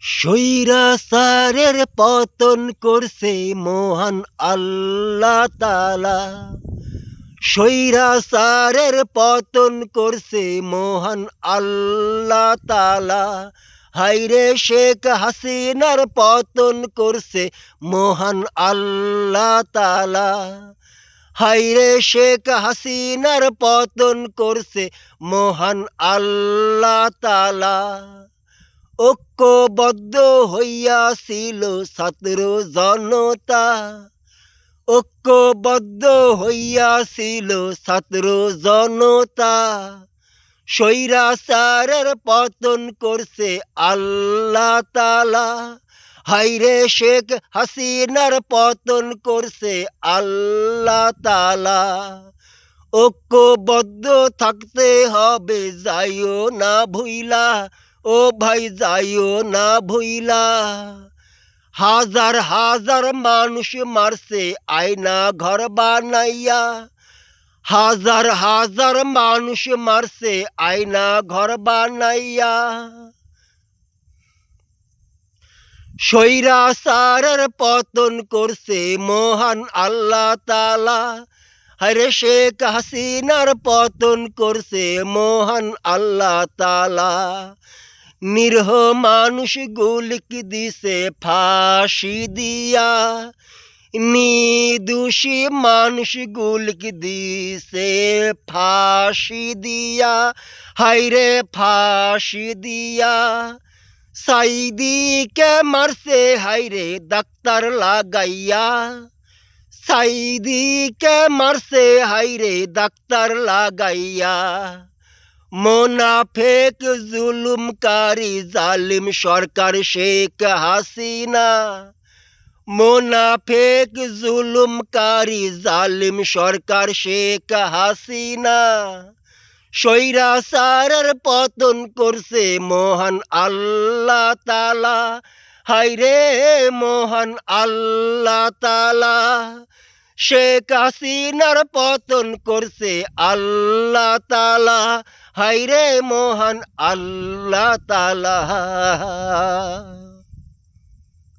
স্বৈরাচারের পতন করছে মহান আল্লাহ তাআলা। স্বৈরাচারের পতন করছে মহান আল্লাহ তাআলা। হায়রে শেখ হাসিনার পতন করছে মহান আল্লাহ তাআলা। হায়রে শেখ হাসিনার পতন করছে মহান আল্লাহ তাআলা। ঐক্যবদ্ধ হইয়াছিল ছাত্র জনতা, ঐক্যবদ্ধ হইয়াছিল ছাত্র জনতা। স্বৈরাচারের পতন করছে আল্লাহ তাআলা। হায়রে শেখ হাসিনার পতন করছে আল্লাহ তাআলা। ঐক্যবদ্ধ থাকতে হবে, যাইও না ভুইলা, ও ভাই যাইও না ভুইলা। হাজার হাজার মানুষ মারছে আয়না ঘর বানাইয়া, হাজার হাজার মানুষ মারছে আয়না ঘর বানাইয়া। স্বৈরাচারের পতন করছে মহান আল্লাহ তাআলা। হায়রে শেখ হাসিনার পতন করছে মহান আল্লাহ তাআলা। নিরহ মানুষ গুলিকে দিছে ফাঁসি দিয়া, নির্দোষী মানুষ গুলিকে দিছে ফাঁসি দিয়া। হায়রে ফাঁসি দিয়া। সাইদিকে মারছে হায়রে ডাক্তার লাগাইয়া, সাইদিকে মারছে হায়রে ডাক্তার লাগাইয়া। মোনাফেক জুলুমকারী জালিম সরকার শেখ হাসিনা, মোনাফেক জুলুমকারী জালিম সরকার শেখ হাসিনা। স্বৈরাচারের পতন করছে মহান আল্লাহ তাআলা। হায়রে মহান আল্লাহ তাআলা। শেখ হাসিনার পতন করছে আল্লাহ তাআলা। হায়রে মহান আল্লাহ তাআলা।